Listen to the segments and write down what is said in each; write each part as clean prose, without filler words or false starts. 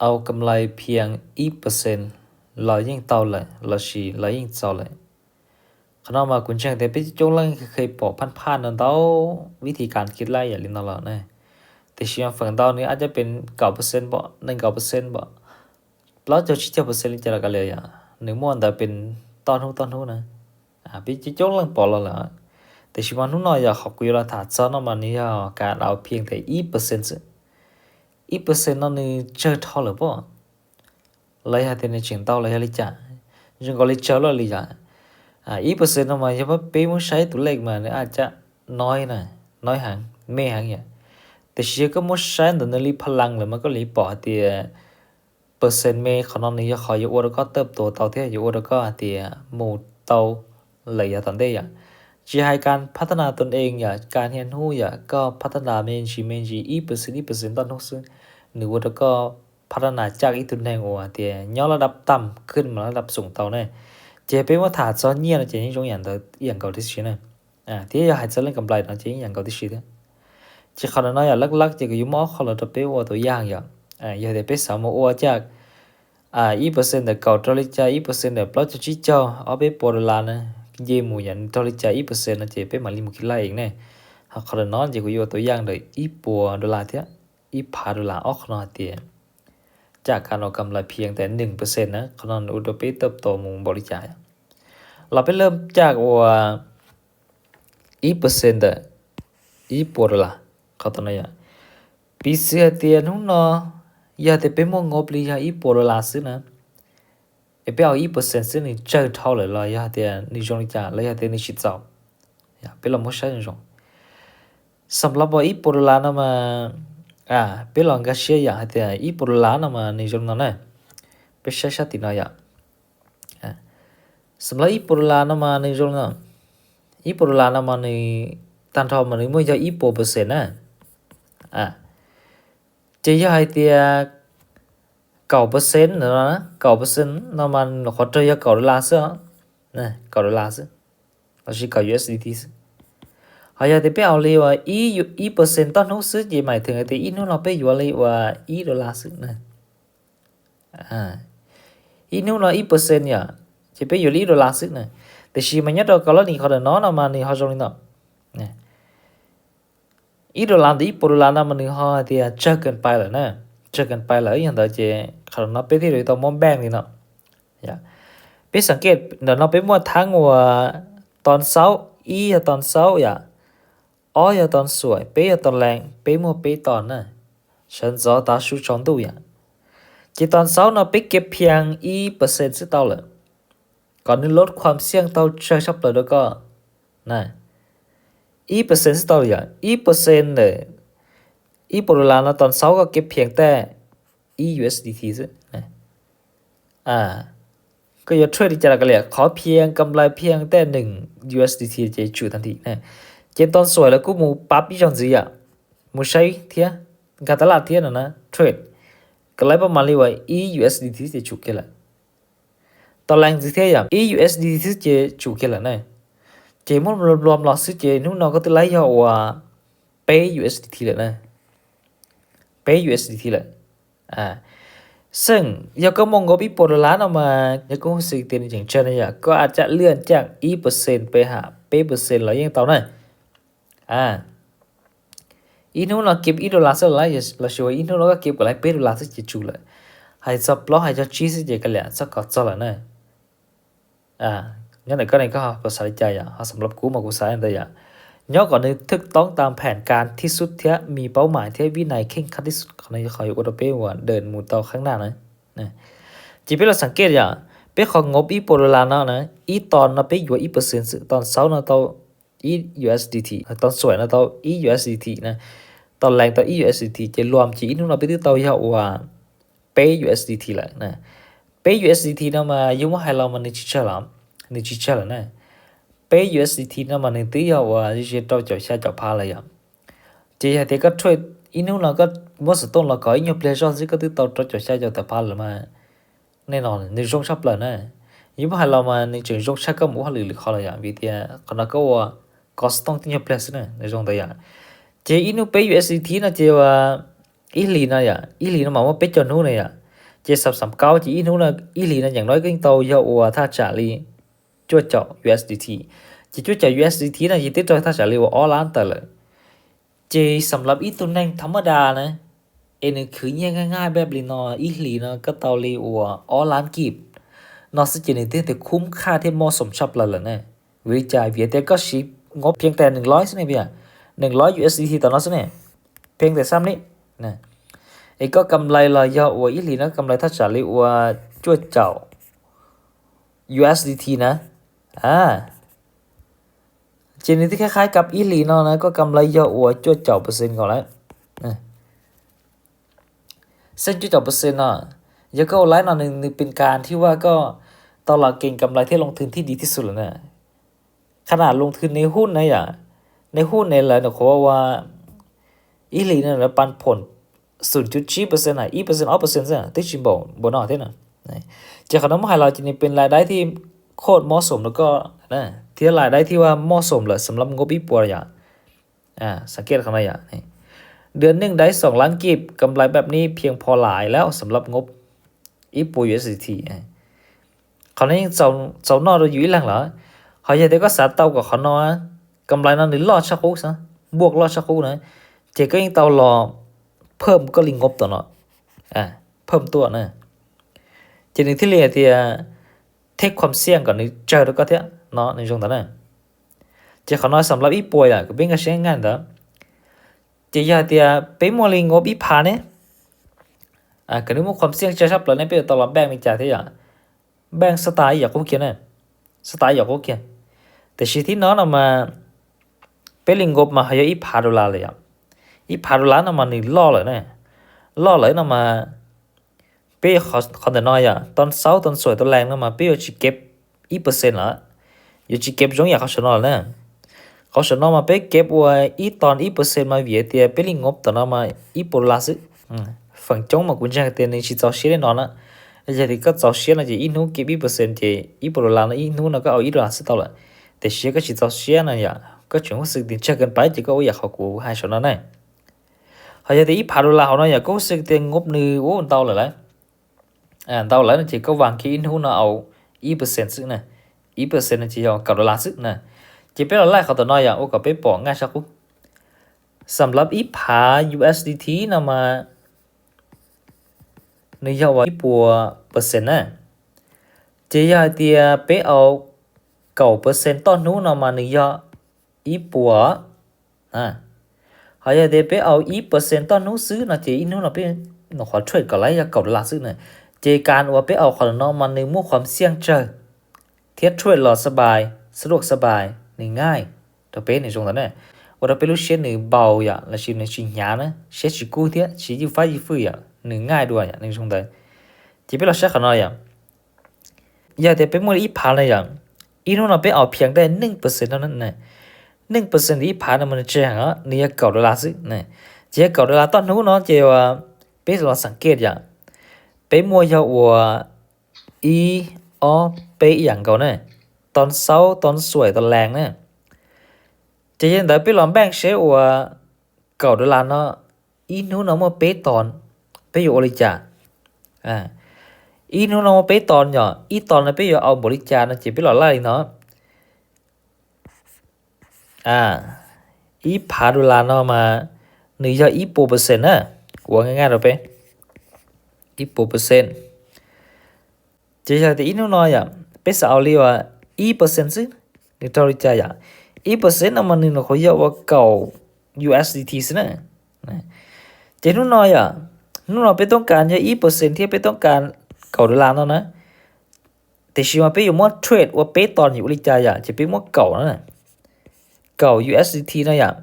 เอากำไรเพียงอีเปอร์เซ็นต์เรายิ่งเต่าเลยเราชีเรายิ่งเจ้าเลยขณะมากุญแจแต่ไปจงลังเคยบอกผ่านๆนั่นเต้าวิธีการคิดไล่อย่างลินนั่นล่ะนะแต่เสียงฝั่งเต้านี้อาจจะเป็น 9% บ่ 1-9% บ่แล้วจะชิ7% จะละกันเลยอ่ะ1ม่วนแต่เป็นตอนฮู้นะไปจงลังปอแล้วล่ะแต่สิว่านู้น้อยอย่าเขากุยละถ้าซ้อนมานี่การเอาเพียงแต่อีเปอร์เซ็นต์อีเปอร์เซ็นต์นั่นนี่เจอเท่าหรือบ่เลยหาแต่ในเชิงเต้าเลยลิจ้ะจึงก็เลยเจอแล้วลิจ้ะอีเปอร์เซ็นต์มาอย่าว่าไปมันใช้ตัวเลขมาเนี่ยอาจจะน้อยนะน้อยหางไม่หางอย่างแต่เชื่อก็มันใช้ตัวนี้พลังเลยมันก็เลยปอเตียเปอร์เซ็นต์เมของนั่นนี่ขออยู่แล้วก็เติบโตเต่าเที่ยอยู่แล้วก็เตียหมู่เต่าเลยตอนได้อย่างจะให้การพัฒนาตนเองการเรียนรู้ก็พัฒนาเมนจีอีเปอร์เซ็นต์ตอนนู้นหรือว่าก็พัฒนาจากอีตุนแห่งโอเตียย่อระดับต่ำขึ้นมาระดับสูงเต่าแน่เจเป็นว่าถาซ้อนเยี่ยนะเจนี่จงอย่างอย่างเก่าที่สินะที่อยากให้จะเล่นกำไรนะเจอย่างเก่าที่สิจะขนาดน้อยลักๆจะก็อยู่มอขอเราจะไปว่าตัวอย่างอย่าได้ไปสามโอจากอีเปอร์เซ็นต์แต่เก่าตริจาอีเปอร์เซ็นต์แต่ปลอดจิเจ้าเอาไปปอดลานะเยหมู่ยันตริจาอีเปอร์เซ็นต์นะเจไปมาลิมุคิไลเองแน่หากขนาดน้อยจะก็อยู่ตัวอย่างเลยอีปัวดอลลาร์เที่ยอีพาดอลลาร์ออกขนาดเตียจากการเอากำไรเพียงแต่ 1% นะขนาดอุดมไปเติบโตมุงบริจาคเราไปเริ่มจากว่าอีเปอร์เซ็นต์อีปัวดอลลาร์เขาตอนนี้ปีเสียเตียนุ่นอย่าแต่ไปมองงบลีอีปัวดอลลาร์ซื้อนะไปเอาอีเปอร์เซ็นต์ซื้อนี่เจอเท่าเลยอย่าแต่นิจงจ่าแล้วอย่าแต่นิชิตเจ้าไปลองมอใช้จงสำหรับว่าอีปัวดอลลาร์นะมาไปลองก็เชียแต่อีปัวดอลลาร์นะมานิจงนั่นนะไปใช้ชาติน้อยสำหรับอีปัวดอลลาร์นะมานิจงนั่นอีปัวดอลลาร์นะมานี่ตันทอมันนี่มันจะอีปัวเปอร์เซ็นต์นะจะยายเตีย 9% nữaนะ 9% nó mà nó khó chơi $9 nè $9 nó chỉ cả USDT họ giờ thì biết ao liว่าอี% ตอนนู้นซื้อจะหมายถึงแต่อีนู้นเราไปอยู่เลยว่า$ซื้อนะอีนู้นเรา%เนี่ยจะไปอยู่$ซื้อนะแต่ชีมันเนี่ยก็แล้วนี่เขาเนาะนะมันนี่เขาจงนี่เนาะนะ$ที่$นะมันนี่เขาที่เจอกันไปแล้วนะเจอกันไปแล้วอย่างต่อเจเขาเนาะไปที่เลยต้องมองแบงนี่เนาะไปสังเกตเดี๋ยวเนาะไปมั่วทั้งว่าตอนเช้าตอนเช้าตอนสวยไปตอนแรงไปมั่วไปตอนน่ะฉันจะตาชูช่องดูจีตอนเช้าเนาะไปเก็บเพียง%ซึ่งเต่าเลยก่อนนี้ลดความเสี่ยงเต่าเชื่อชับเลยแล้วก็น่ะ%ซึ่งเต่า%เลยอีปัวดอลลาร์นะตอนเช้าก็เก็บเพียงแต่USDT ซึ่งก็อย่าเทรดที่จะละกันเลยขอเพียงกำไรเพียงแต่1 USDT จะจูทันทีนะเจนตอนสวยแล้วกูหมู่ปั๊บอีจังซี่หมู่ใช้เทียการตลาดเทียนะเทรดก็เลยประมาณว่าUSDT จะจูกันละตอนแรงสิเทียUSDT จะจูกันละนะเจมันรวมๆแล้วสิเจนู่นก็ตไลว่าไป USDT เลยนะไป USDT เลยซึ่งยาก็มองกับอีปัวดอลลาร์มายาก็รู้สึกเตียนอย่างเช่นนี้ก็อาจจะเลื่อนจาก%ไปหาเ%แล้วยังต่อนะอีนู้นเราเก็บ$สักหลายเราช่วยอีนู้นเราก็เก็บกับหลาย$สักจะจูเลยให้ซับล้อให้จะชี้สิจะกันแหละสักก็จะละนะงั้นก็ในก็ภาษาใจสำหรับกูมากูสายอันใดย่อก่อนนึกถูกต้องตามแผนการที่สุดเที่ยมีเป้าหมายที่วินัยเคร่งครัดที่สุดของในขออยู่อุดมไปว่าเดินหมู่ต่อข้างหน้านะจีเป็นเราสังเกตไปของงบอีปัวดอลลาร์นะอีตอนไปอยู่%ตอนเช้านะต่อUSDT ตอนสวยนะต่อUSDT นะตอนแรงต่อUSDT จะรวมจีนู่นเราไปที่ต่อยว่าไป USDT แหละนะไป USDT นะมาอยู่ว่าให้เรามันนิชิเชลนะไป USDT นะมันนี่ตีว่าจะต่อจะใช้จะพาเลยจะให้แต่ก็ช่วยอีนู้นเราก็ว่าสุดต้นเราก็อีกเพลย์ชั่นสิก็ติดต่อจะใช้จะแต่พาเลยมาแน่นอนในช่วงชับเลยนะยิ่งว่าเรามาในช่วงชักก็มั่วหรือเขาเลยวิธีคนนั้นก็ว่าก็ต้องที่เพลย์นะในช่วงตัวอย่างเจอีนู้นไป USDT นะเจว่าอีลีนะอีลีนะหมายว่าไปจนนู้นเลย chế sập sắm cao chỉ ítนู้là ít lì làอย่างน้อยก็ยังโตเยอะว่าถ้าจ่าลีจ้วเจาะ USDT chỉจ้วเจาะ USDT นะchỉติดตัวถ้าจ่าลีว่าล้านแต่เลยจีสำหรับอีตัวนั่งธรรมดานะเอ็นคือง่ายๆแบบลีนออีหลีนะก็เตาลีว่าล้านกีบนอสจีนี่แต่คุ้มค่าที่เหมาะสมชอบเลยล่ะนะวิจัยเวียแต่ก็ชิปงบเพียงแต่100ใช่ไหมพี่100 USDT ต่อนอสเนี่ยเพียงแต่ซ้ำนี้นะไอ้ก็กำไรละยาวอีหลีนะกำไรถ้าจ่าลีว่าจ้วเจ้า USDT นะจีนี่ที่คล้ายๆกับอีหลีเนาะนะก็กำไรเยอะอวดจ้วเจ้าเปอร์เซ็นต์ก่อนแล้วเส้นจ้วเจ้าเปอร์เซ็นต์อ่ะยังก็ไลน์หน่อยหนึ่งเป็นการที่ว่าก็ตลาดเก่งกำไรที่ลงทุนที่ดีที่สุดแล้วนะขนาดลงทุนในหุ้นนะอย่างในหุ้นในอะไรเนี่ยเขาว่าอีหลีเนี่ยนะปันผล 0.7% อ่ะ1% 2%ซะที่ชิมบอกบนนอกที่น่ะจะขนมให้เราจะนี่เป็นรายได้ที่โคตรเหมาะสมแล้วก็นะที่รายได้ที่ว่าเหมาะสมเลยสำหรับงบอีปัวอย่างสังเกตข้างในอย่างเดือนหนึ่งได้2 ล้านกีบกำไรแบบนี้เพียงพอหลายแล้วสำหรับงบอีปัว USDT เขาเนี่ยเจ้านอเราอยู่อีหลังเหรอเขาอยากได้ก็สาเตากับเขานอกำไรนั้นหรือรอดชักคุกซะบวกรอดชักคุกนะเจก็ยังเตารอเพิ่มก็ลิงงบตัวเนาะเพิ่มตัวนะจริงที่เรียกที่เทคความเสี่ยงก่อนนี่เจอแล้วก็เถอะเนาะในช่วงนั้นนะจะเขาน้อยสำหรับอีป่วยอ่ะก็เป็นการใช้งานเด้อจะอยากที่เป็นมอลิงงบอีพาเนี่ยก็นึกว่าความเสี่ยงจะชับแล้วเนี่ยเป็นตลอดแบงค์นี่จ่ายที่อย่างแบงค์สไตล์อยากเขาเขียนนะสไตล์อยากเขาเขียนแต่ชีที่น้องเอามาเป็นลิงงบมาให้อีพาดอลลาร์เลยอ่ะอีพาดอลลาร์นำมานี่ล่อเลยนะล่อเลยนำมาเป้เขาแต่น้อยอ่ะตอนเช้าตอนสวยตอนแรงนั่นมาเป้อยู่จีเก็บ1%ละอยู่จีเก็บจงอยากเขาชนะแล้วเขาชนะมาเป้เก็บไว้ตอน1%มาเวียเตียเป้ลิงงบตอนนั้นมาปลาซึฝั่งจงมากุญแจเตียนในชีเจ้าเชี่ยนอนนะจะที่ก็เจ้าเชี่ยนะจะนู้เก็บ1%จะปลานะนู้นะก็เอาดอลลาร์ซึต่อละแต่เชี่ยก็ชีเจ้าเชี่ยนะอย่าก็จงว่าสึกดิเช็คกันไปจะก็อยากเขากูให้ชนะได้เขาจะที่พาดอลลาร์เขาเนาะอยากก็สึกเตียงงบนึงโอ้เต่าเลยtao lấy nó chỉ có vàng khi in hú nó ao 1% sức nè 1% nó chỉ cho cả đô la sức nè chỉ biết là lạiเขาตัวน้อยอย่างโอ้ก็ไปปอกง่ายสักกูสำหรับอีผา USDT นะมาในยาวอีปัวเปอร์เซ็นต์นะจะยาเตียไปเอา9%ต้นนู้นมาในยาอีปัวเขาจะเดี๋ยวไปเอา1%ต้นนู้นซื้อนะจะอีนู้นเราไปหนูขอช่วยก็ไล่กับดอลลาร์ซื้อเนี่ยเจการว่าไปเอาขนมมันในมู่ความเสี่ยงเจอเทียบช่วยหลอดสบายสะดวกสบายง่ายตัวเป็นในช่วงนั้นเนี่ยว่าเราไปรู้เชื่อหนึ่งเบาอย่างและชิมในชิงยานะเชื่อชิกู้เทียชิยูฟ้ายูฟื้อย่างหนึ่งง่ายด้วยอย่างในช่วงนั้นที่เป็นเราเชื่อขนมอย่างอย่าแต่เป็นมวยอีพาเลยอย่างอีนู้นเราไปเอาเพียงได้1%เท่านั้นเนี่ย1%อีพาเนี่ยมันจะหาเนี่ยเก่าดอลลาร์สิเนี่ยเจ้าเก่าดอลลาร์ตอนนู้นเนาะเจ้าว่าเป็นเราสังเกตอย่างเป็นมวยยาวเป็นอย่างเก่าเนี่ยตอนเช้าตอนสวยตอนแรงเนี่ยจะยังได้ไปลองแบ่งเชฟว่าเก่าดอลลาร์เนาะอีนู้นเนาะมาเป็นตอนไปอยู่บริจาคอีนู้นเนาะมาเป็นตอนอย่างอีตอนนั้นไปอยู่เอาบริจาคนะจะไปหล่อไล่เนาะอีพาดอลลาร์เนาะมาหนึ่งจะ1%นะว่าง่ายๆเราไป1%จะใช้แต่อีนู้นน้อยอ่ะเป็นสาวเรียกว่า1%ซึ่งนี่ตัวริจาค1%น่ะมันนี่เราเขาเรียกว่าเก่า USDT ซึ่งนะจะนู้นน้อยอ่ะนู้นเราไปต้องการแค่1%ที่ไปต้องการเก่าดอลลาร์เนาะนะแต่ชิมาไปอยู่มอดเทรดว่าไปตอนอยู่ริจาคจะเป็นมอดเก่านั่นน่ะเก่า USDT นะอย่าง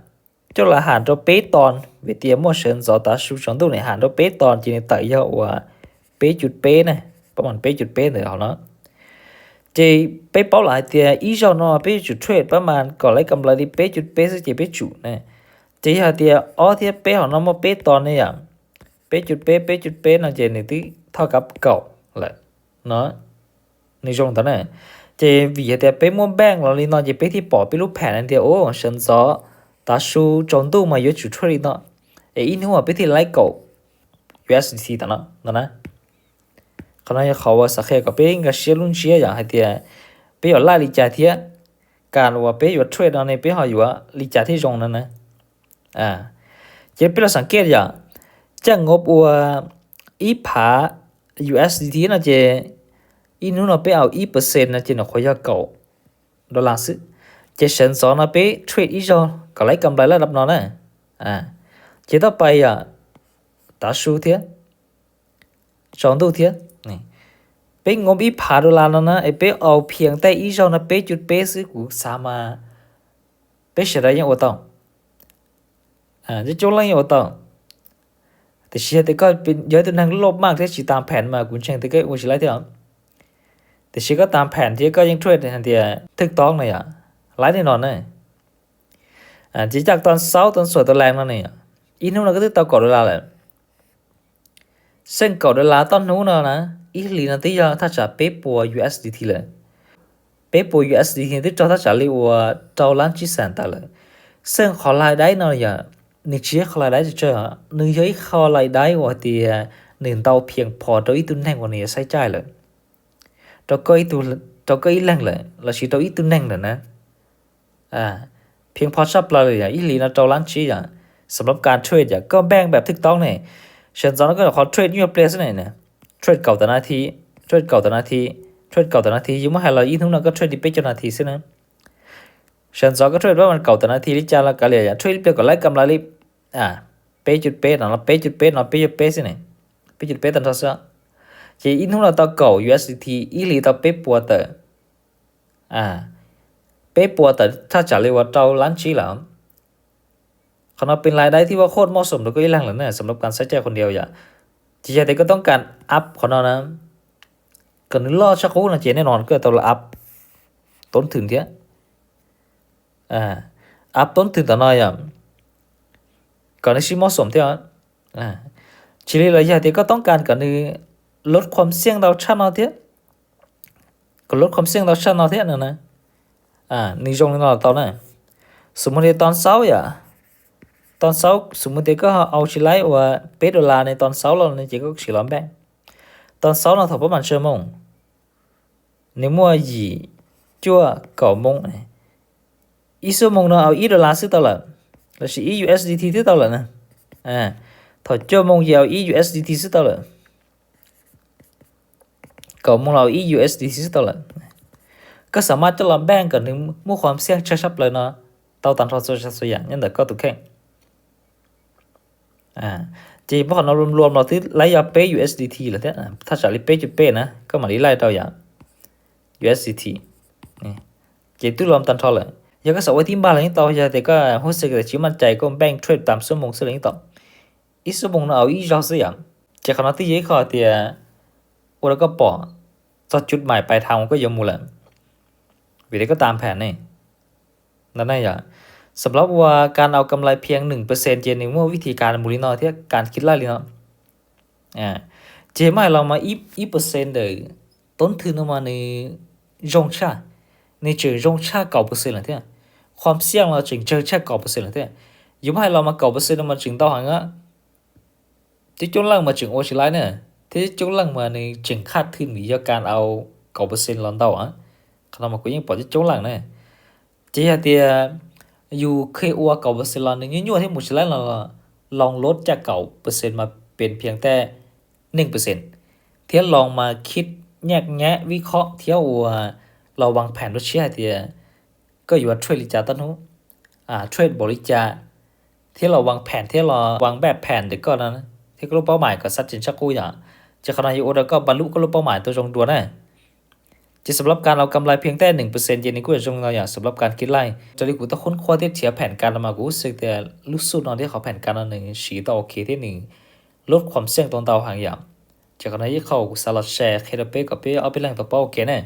เจ้าละหารเราไปตอนเวทีมอเชิญสอตาชูชงตู้ในหารเราไปตอนจีนไต่ยาวว่าไปจุดเป๊นะประมาณไปจุดเป๊เลยเขาเนาะจีไปเป้าหลายเตียอีเจ้าเนาะไปจุดเทรดประมาณก่อนเลยกำไรที่ไปจุดเป๊ซึ่งจีไปจุดนะจีหาเตียเทียเป๊เขาเนาะมาเป๊ตอนนี่อย่างไปจุดเป๊นะจีนี่ที่เท่ากับเก่าแหละเนาะในช่วงตอนนั้นจีวิเตียไปมั่วแบงเราลีนอนจีไปที่ปอไปรูปแผ่นนั่นเดียวโอ้เชิญซอตาชูจงตู้มาเยอะจุดเทรดเนาะอีนี่ว่าไปที่ไลค์เก่า USDT ตอนนั้นนะ可能เขาว่าสักแค่ก็เป็นก็เสียลุ่นเสียอย่างให้เตียไปอยู่ล่าลิจาเทียการว่าไปอยู่เทรดในไปหาอยู่ว่าลิจาที่จงนั้นนะเจ็บไปเราสังเกตอย่างจะงบว่าอีผา USDT นะเจอีนู้นไปเอาอีเปอร์เซ็นต์นะเจนะค่อยเก่าดอลลาร์ซื้อเจฉันสอนนะไปเทรดอีจอก็ได้กำไรระดับนั้นนะเจต่อไปตาชูเทียจองดูเทียนี่ไปงบอีผาดอลลาร์นะไอ้ไปเอาเพียงแต่อีจอนะไปจุดไปซื้อกูสามารถไปเสียได้ยังว่าต้องจะจงลังยังว่าต้องแต่เสียแต่ก็เป็นเยอะตัวนั้นลบมากที่สิตามแผนมากุญแจแต่ก็ว่าสิไล่เท่าแต่เสียก็ตามแผนที่ก็ยังเทรดทันทีถูกต้องเลยหลายแน่นอนนะจิจากตอนเช้าตอนสวยตอนแรงนั่นนี่อีนู้นเราก็ตึกต่อก่อดอลลาร์แหละซึ่งก่อดอลลาร์ตอนนู้นนะอีหลีนั่นที่ถ้าจะเป๊ะปัว USDT เลยเป๊ะปัว USDT ที่จะถ้าจะเรียกว่าดอลลาร์ที่แสนแต่เลยซึ่งขอรายได้นั่นนี่เชื่อขอรายได้จะเจอนึกย้อยขอรายได้ว่าที่หนึ่งเตาเพียงพอตัวอีตุนแห่งวันนี้ใช้จ่ายเลยตัวก็อีแรงเลยแล้วชีตัวอีตุนแห่งเลยนะเพียงพอชับเลยอีหลีนะดอลลาร์ชี้สำหรับการเทรดก็แบ่งแบบถูกต้องนี่เช่นตอนนั้นก็ขอเทรดอยู่เพลสนี่นะเทรดเก่าแต่นาทีเทรดเก่าแต่นาทีอยู่มาให้เราอีทุกนั้นก็เทรดดิไปจนนาทีซินะเช่น2ก็เทรดว่ามันเก่าแต่นาทีลิจาละก็เลยเทรดไปก็ไล่กำไรลิเปจุดเปนั่นละเปจุดเปนั่นเปจุดเปซินี่เปจุดเปตันทศจะอีทุกนั้นตอเก่า USDT อีหลีตอเปปัวเตเปปัวเตถ้าจะเรียกว่าดอลลาร์ชี้แล้วขณะเป็นรายได้ที่ว่าโคตรเหมาะสมแล้วก็อีหลังแล้วเนี่ยสำหรับการใช้จ่ายคนเดียวจริงๆแต่ก็ต้องการอัพของเรานะก็นึกรอชักคู่นะเจแน่นอนก็ต้องอัพต้นทุนเทียอัพต้นทุนต่อหน่อยก่อนที่เหมาะสมเทียชีวิตระยะที่ก็ต้องการก็นึลดความเสี่ยงเราชั้นเอาเทียก็ลดความเสี่ยงเราชั้นเอาเทียนั่นนะนี่จงเราตอนนั้นสมมุติตอนเช้าตอนเช้าสมมุติก็เอาสิไลว่าเปดอลลาร์ในตอนเช้าเราในจิก็สิล้อมแบงตอนเช้าเราถอประมาณชั่วโมงในมัวยีจั่ว9โมงอีชั่วโมงเราเอาอีดอลลาร์ซื้อตลอดแล้วสิอี USDT ซื้อตลอดนะถอชั่วโมงยาวอี USDT ซื้อตลอด9โมงเราอี USDT ซื้อตลอดก็สามารถจะล้อมแบงกันนึงมู่ความเสี่ยงชัดๆเลยเนาะเตาตันทอสักอย่างนั่นแต่ก็ตุกแข่งจีพวกเรารวมๆเราที่ไล่ยาเป้ USDT เหรอเนี่ยถ้าจะเป้จุดเป้นะก็มาไล่เตาอย่าง USDT นี่จีตู้รวมตันทอเลยยังก็สวัสดิ์ที่บ้านอะไรนี่ต่อจะแต่ก็รู้สึกแต่ชิมั่นใจก็แบ่งเทรดตามชั่วโมงสิ่งนี้ต่ออีชั่วโมงเราเอาอีจอสิอย่างจะขนาดที่ยี่ขอเตียแล้วก็ปอจอดจุดหมายปลายทางก็ยมูแหละวิธีก็ตามแผนนี่นั่นน่ะอย่างสำหรับว่าการเอากำไรเพียง 1% เจนในเมื่อวิธีการมูลินอที่การคิดไล่ลินอเจไม่เรามาอีเปอร์เซ็นต์เลยต้นทุนมาในจงชาในเจอจงชา 9% แล้วเท่าความเสี่ยงเราจึงเจอแค่ 9% แล้วเท่าอยู่ไม่เรามา 9% มาจึงต่อหางที่จงลังมาจึงโอชิไลเนี่ยที่จงลังมาในจึงคาดทุนวิธีการเอา 9% ลอนเต้าขนาดมาก็ยังปล่อยที่จงลังเนี่ยเจียเตียอยู่เคยอัวเก่า%นึงยั่วๆให้หมู่ฉลาดเราลองลดจาก 9% มาเป็นเพียงแต่ 1% เที่ยวลองมาคิดแยกแยะวิเคราะห์เที่ยวเราวางแผนว่าเชื่อเตียก็อยู่ว่าเทรดลิจาต้นหูเทรดบริจาที่เราวางแผนที่เราวางแบบแผนเด็กก็นั้นที่ก็รู้เป้าหมายก็ชัดเจนชักกูอย่างจะขณะอยู่แล้วก็บรรลุก็รู้เป้าหมายตัวจงด่วนนะจะสำหรับการเอากำไรเพียงแต่ 1% เย็นนี้กูจะจงเราอย่างสำหรับการคิดไล่จะได้กูต้องค้นคว้าที่เทียบแผนการมากูรู้สึกแต่รู้สึกนอนที่เขาแผนการนึงสีต่อโอเคที่1ลดความเสี่ยงตรงเตาห่างอย่างจากนั้นที่เขาสลัดแชร์เคเดเป้กับเป้เอาไปแรงต่อเป้าโอเคแน่